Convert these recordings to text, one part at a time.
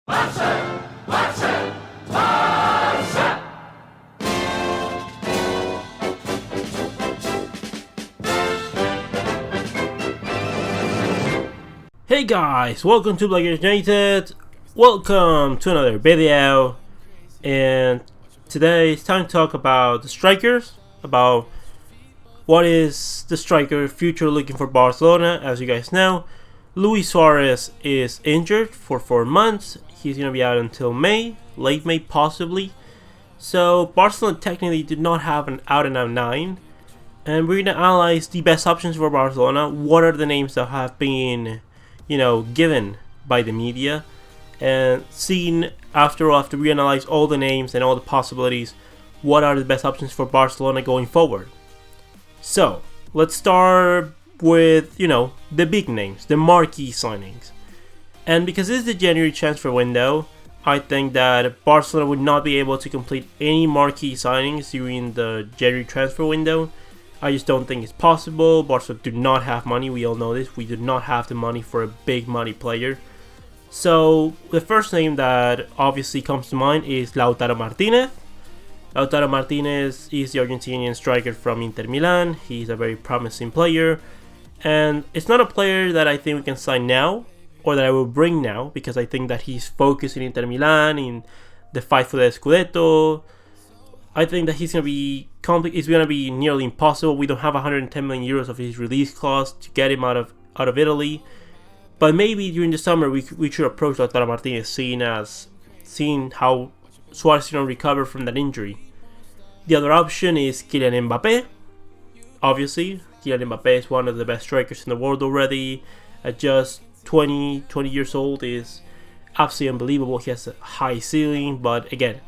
Hey guys, welcome to Black United. Welcome to another video. And today it's time to talk about the strikers, about what is the striker future looking for Barcelona. As you guys know, Luis Suarez is injured for 4 months. He's going to be out until May, late May possibly. So Barcelona technically did not have an out-and-out 9. And we're going to analyze the best options for Barcelona. What are the names that have been, given by the media? And seeing after we analyze all the names and all the possibilities, what are the best options for Barcelona going forward? So let's start with the big names, the marquee signings. And because this is the January transfer window, I think that Barcelona would not be able to complete any marquee signings during the January transfer window. I just don't think it's possible. Barcelona do not have money. We all know this. We do not have the money for a big money player. So the first name that obviously comes to mind is Lautaro Martinez. Lautaro Martinez is the Argentinian striker from Inter Milan. He's a very promising player. And it's not a player that I think we can sign now, or that I will bring now, because I think that he's focused in Inter Milan, in the fight for the Scudetto. I think that he's going to be it's going to be nearly impossible. We don't have 110 million euros of his release clause to get him out of Italy. But maybe during the summer we should approach Lautaro Martinez, seeing how Suarez is going to recover from that injury. The other option is Kylian Mbappe. Obviously, Kylian Mbappe is one of the best strikers in the world already. At just 20 years old is absolutely unbelievable. He has a high ceiling, but again,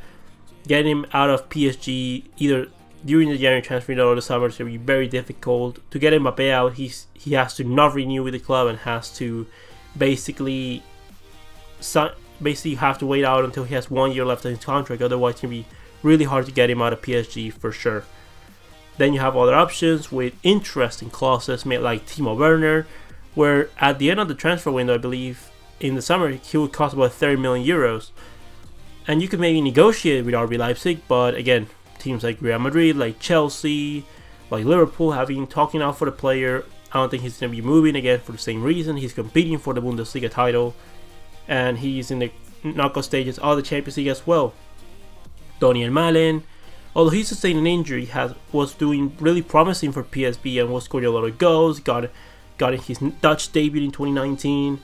getting him out of PSG either during the January transfer window or the summer is going to be very difficult. To get Mbappe out, he has to not renew with the club and has to basically have to wait out until he has 1 year left in his contract. Otherwise, it's going to be really hard to get him out of PSG for sure. Then you have other options with interesting clauses, made like Timo Werner, where at the end of the transfer window, I believe in the summer, he would cost about 30 million euros. And you could maybe negotiate with RB Leipzig, but again, teams like Real Madrid, like Chelsea, like Liverpool have been talking out for the player. I don't think he's going to be moving again for the same reason. He's competing for the Bundesliga title, and he's in the knockout stages of the Champions League as well. Daniel Malen, although he sustained an injury, was doing really promising for PSV and was scoring a lot of goals. Got his Dutch debut in 2019.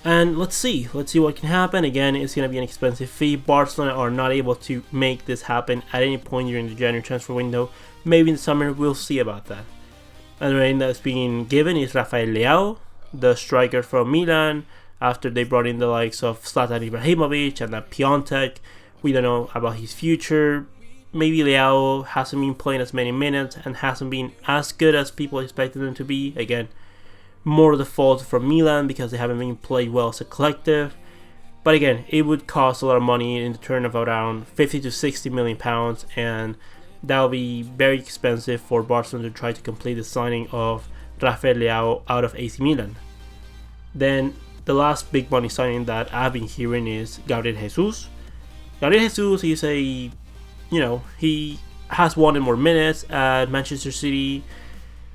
And let's see what can happen. Again, it's going to be an expensive fee. Barcelona are not able to make this happen at any point during the January transfer window. Maybe in the summer, we'll see about that. Another name that's being given is Rafael Leao, the striker from Milan, after they brought in the likes of Zlatan Ibrahimovic and Piontek. We don't know about his future. Maybe Leao hasn't been playing as many minutes and hasn't been as good as people expected him to be. Again, more the fault from Milan because they haven't been played well as a collective. But again, it would cost a lot of money in the turn of around 50 to 60 million pounds, and that will be very expensive for Barcelona to try to complete the signing of Rafael Leao out of AC Milan. Then the last big money signing that I've been hearing is Gabriel Jesus. Gabriel Jesus is he has wanted more minutes at Manchester City.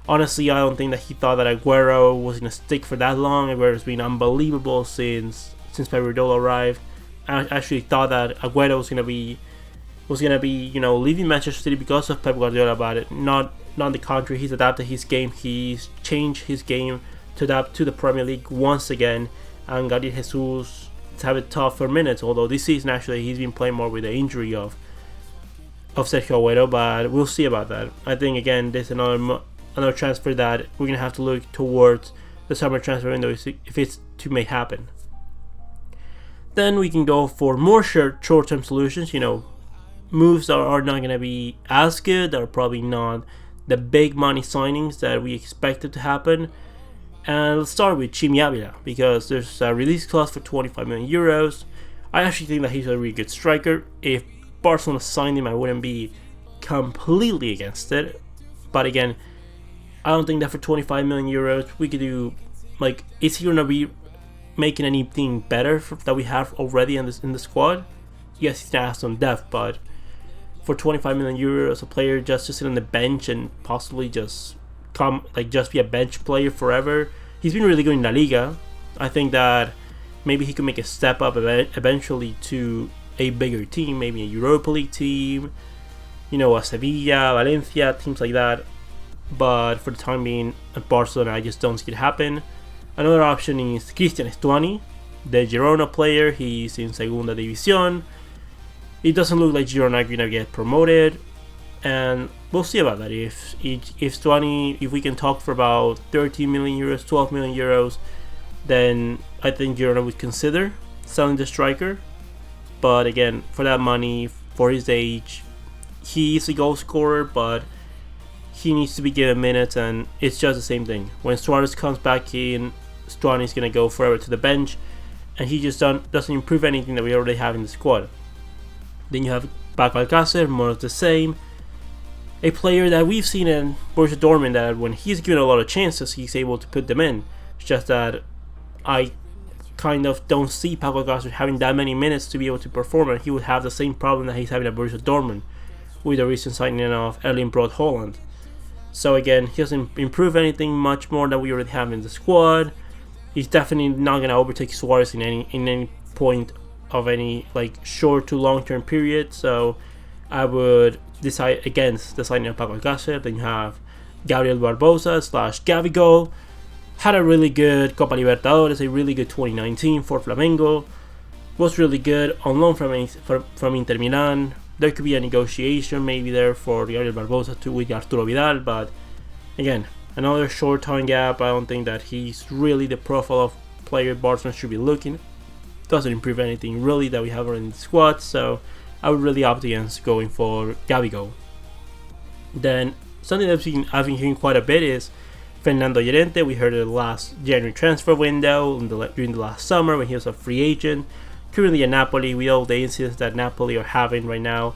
Honestly, I don't think that he thought that Aguero was going to stick for that long. Aguero's been unbelievable since Pep Guardiola arrived. I actually thought that Aguero was going to be leaving Manchester City because of Pep Guardiola, but not the contrary. He's adapted his game. He's changed his game to adapt to the Premier League once again. And Gabriel Jesus is having tough for minutes. Although this season actually he's been playing more with the injury of Sergio Aguero, but we'll see about that. I think again there's another transfer that we're going to have to look towards the summer transfer window if it's to make happen. Then we can go for more short-term solutions, moves that are not going to be as good, that are probably not the big money signings that we expected to happen. And let's start with Chimi Avila, because there's a release clause for 25 million euros. I actually think that he's a really good striker. If Barcelona signed him, I wouldn't be completely against it. But again, I don't think that for 25 million euros we could do, is he going to be making anything better that we have already in the squad. Yes, he's has some depth, but for 25 million euros, a player just to sit on the bench and possibly just just be a bench player forever. He's been really good in La Liga. I think that maybe he could make a step up eventually to a bigger team, maybe a Europa League team, a Sevilla, Valencia, teams like that. But for the time being, at Barcelona, I just don't see it happen. Another option is Cristian Stuani, the Girona player. He's in Segunda División. It doesn't look like Girona are going to get promoted, and we'll see about that. If Stuani, if we can talk for about 13 million euros, 12 million euros, then I think Girona would consider selling the striker. But again, for that money, for his age, he's a goal scorer, but he needs to be given minutes, and it's just the same thing. When Suarez comes back in, Stuani's going to go forever to the bench, and he just doesn't improve anything that we already have in the squad. Then you have Paco Alcácer, more of the same. A player that we've seen in Borussia Dortmund, that when he's given a lot of chances, he's able to put them in. It's just that I kind of don't see Paco Alcácer having that many minutes to be able to perform, and he would have the same problem that he's having at Borussia Dortmund with the recent signing of Erling Braut Haaland. So again, he doesn't improve anything much more than we already have in the squad. He's definitely not going to overtake Suarez in any point of any short to long term period. So I would decide against the signing of Paco Alcácer. Then you have Gabriel Barbosa / Gabigol. Had a really good Copa Libertadores, a really good 2019 for Flamengo. Was really good on loan from Inter Milan. There could be a negotiation maybe there for Gabriel Barbosa with Arturo Vidal, but again, another short time gap. I don't think that he's really the profile of player Barcelona should be looking. Doesn't improve anything really that we have in the squad, so I would really opt against going for Gabigol. Then something that I've been hearing quite a bit is Fernando Llorente. We heard it the last January transfer window during the last summer when he was a free agent. Currently at Napoli, with all the incidents that Napoli are having right now.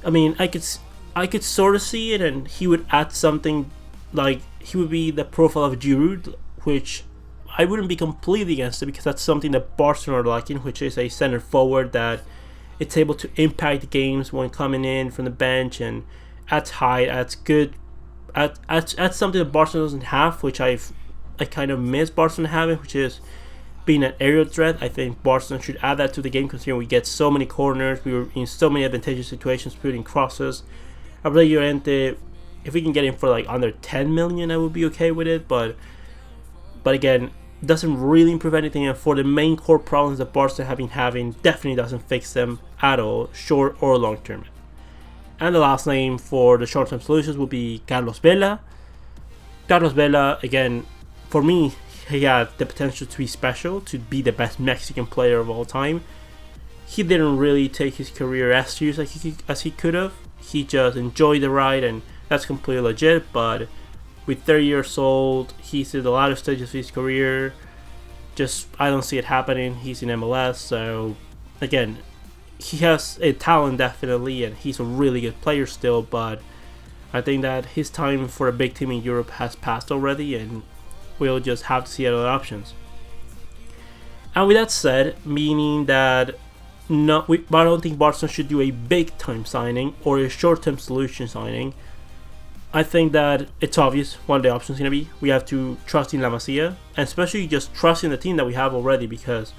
I mean, I could sort of see it, and he would add something he would be the profile of Giroud, which I wouldn't be completely against it, because that's something that Barcelona are lacking, which is a center forward that it's able to impact games when coming in from the bench and adds height, adds something that Barcelona doesn't have, which I kind of miss Barcelona having, which is being an aerial threat. I think Barcelona should add that to the game, considering we get so many corners, we were in so many advantageous situations putting crosses. I believe Llorente, if we can get him for under 10 million, I would be okay with it, but again, doesn't really improve anything, and for the main core problems that Barcelona have been having, definitely doesn't fix them at all, short or long term. And the last name for the short term solutions would be Carlos Vela. Carlos Vela, again, for me, he had the potential to be special, to be the best Mexican player of all time. He didn't really take his career as serious as he could have. He just enjoyed the ride, and that's completely legit. But with 30 years old, he's in the latter stages of his career. I don't see it happening. He's in MLS, so again, he has a talent definitely, and he's a really good player still. But I think that his time for a big team in Europe has passed already, and we'll just have to see other options. And with that said, meaning that I don't think Barcelona should do a big time signing or a short term solution signing. I think that it's obvious what the option is going to be. We have to trust in La Masia, and especially just trust in the team that we have already, because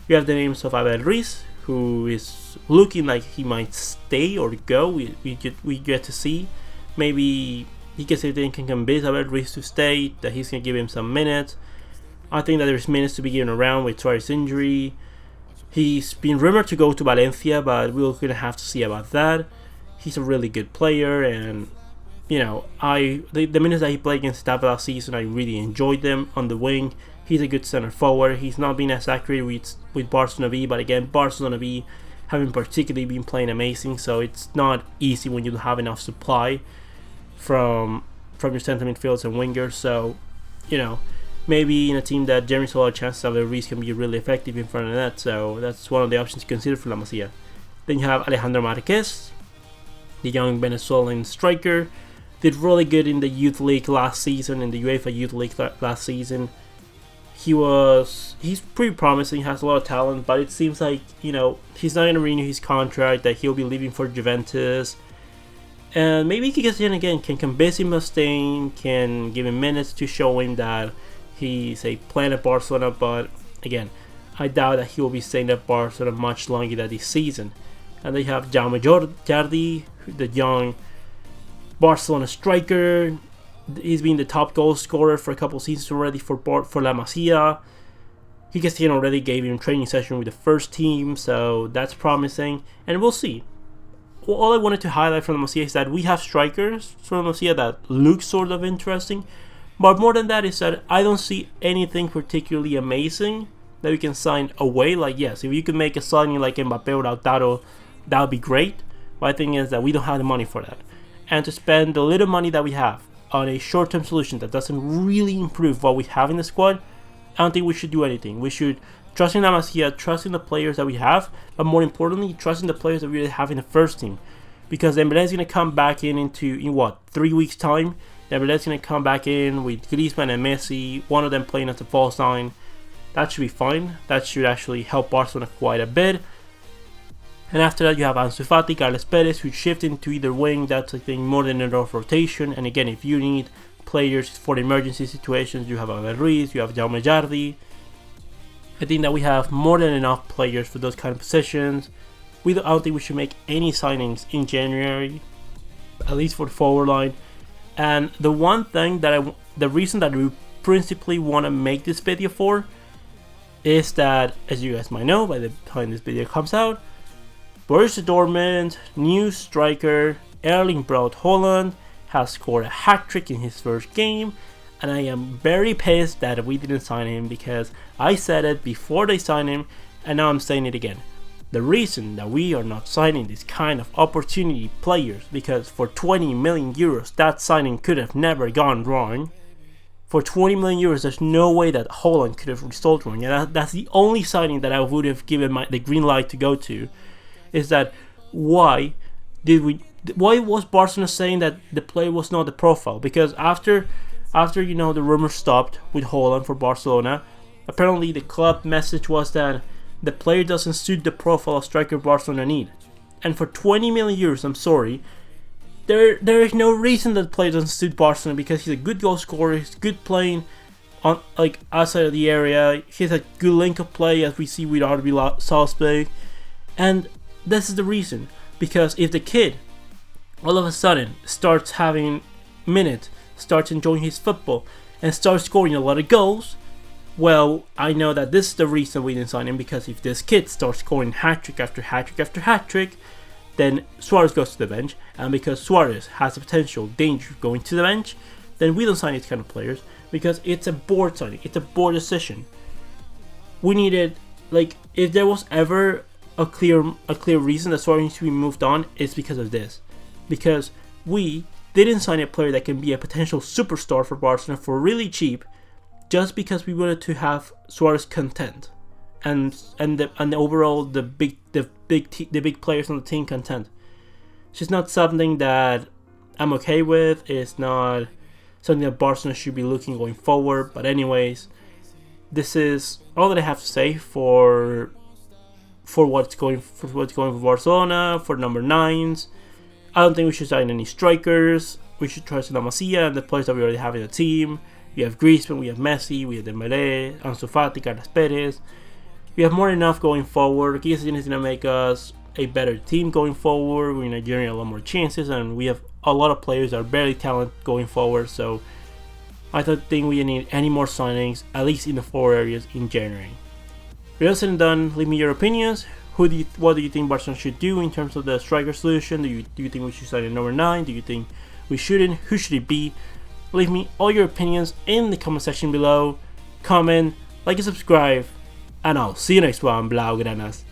we have the names of Abel Ruiz, who is looking like he might stay or go. We get to see. Maybe he can convince Abel Ruiz to stay, that he's going to give him some minutes. I think that there's minutes to be given around with Suarez's injury. He's been rumored to go to Valencia, but we're going to have to see about that. He's a really good player, and the minutes that he played against Tabla last season, I really enjoyed them on the wing. He's a good center forward. He's not been as accurate with Barcelona B, but again, Barcelona B haven't particularly been playing amazing, so it's not easy when you don't have enough supply from your center midfielders and wingers. So, maybe in a team that generates a lot of chances, Abel Ruiz can be really effective in front of that. So that's one of the options to consider for La Masia. Then you have Alejandro Marquez, the young Venezuelan striker. Did really good in the Youth League last season, in the UEFA Youth League last season. he's pretty promising, has a lot of talent, but it seems like, he's not going to renew his contract, that he'll be leaving for Juventus. And maybe he gets in again, can convince him of staying, can give him minutes to show him that he's a plan at Barcelona. But again, I doubt that he will be staying at Barcelona much longer than this season. And they have Jaume Jordi, the young Barcelona striker. He's been the top goal scorer for a couple seasons already for La Masia. Higuaín already gave him training session with the first team, so that's promising. And we'll see. All I wanted to highlight from La Masia is that we have strikers from La Masia that look sort of interesting. But more than that is that I don't see anything particularly amazing that we can sign away. Like, yes, if you could make a signing like Mbappe or Lautaro, that would be great. But the thing is that we don't have the money for that. And to spend the little money that we have on a short-term solution that doesn't really improve what we have in the squad, I don't think we should do anything. We should trust in La Masia, trust in the players that we have, but more importantly, trust in the players that we really have in the first team. Because Dembélé is going to come back in 3 weeks' time. Dembélé is going to come back in with Griezmann and Messi, one of them playing as a false nine. That should be fine. That should actually help Barcelona quite a bit. And after that, you have Ansu Fati, Carles Perez, who shift into either wing. That's, I think, more than enough rotation. And again, if you need players for emergency situations, you have Abel Ruiz, you have Jaume Jordi. I think that we have more than enough players for those kind of positions. I don't think we should make any signings in January, at least for the forward line. And the reason that we principally want to make this video for is that, as you guys might know by the time this video comes out, Borussia Dortmund new striker Erling Braut Haaland has scored a hat-trick in his first game, and I am very pissed that we didn't sign him, because I said it before they signed him, and now I'm saying it again. The reason that we are not signing this kind of opportunity players, because for 20 million euros that signing could have never gone wrong. For 20 million euros, there's no way that Haaland could have resulted wrong. And that's the only signing that I would have given the green light to go to. Is that why was Barcelona saying that the player was not the profile? Because after the rumors stopped with Haaland for Barcelona, apparently the club message was that the player doesn't suit the profile of striker Barcelona need. And for 20 million euros, I'm sorry, there is no reason that the player doesn't suit Barcelona, because he's a good goal scorer, he's good playing on outside of the area, he's a good link of play as we see with RB Salzburg, and this is the reason. Because if the kid all of a sudden starts having minutes, starts enjoying his football, and starts scoring a lot of goals, well, I know that this is the reason we didn't sign him. Because if this kid starts scoring hat-trick after hat-trick after hat-trick, then Suarez goes to the bench, and because Suarez has a potential danger of going to the bench, then we don't sign these kind of players, because it's a board signing, it's a board decision. We needed, if there was ever a clear reason that Suarez needs to be moved on, it's because of this. Because we didn't sign a player that can be a potential superstar for Barcelona for really cheap, just because we wanted to have Suarez content, and the overall the big players on the team content. It's just not something that I'm okay with. It's not something that Barcelona should be looking going forward. But anyways, this is all that I have to say for what's going for Barcelona, for number 9s. I don't think we should sign any strikers. We should trust in La Masia and the players that we already have in the team. We have Griezmann, we have Messi, we have Dembélé, Ansu Fati, Carles Perez. We have more than enough going forward. Higuaín is going to make us a better team going forward. We're going to generate a lot more chances, and we have a lot of players that are very talented going forward. So I don't think we need any more signings, at least in the 4 areas in January. With that said and done, leave me your opinions. What do you think Barcelona should do in terms of the striker solution? Do you think we should sign a number 9? Do you think we shouldn't? Who should it be? Leave me all your opinions in the comment section below. Comment, like, and subscribe. And I'll see you next one, Blaugranas.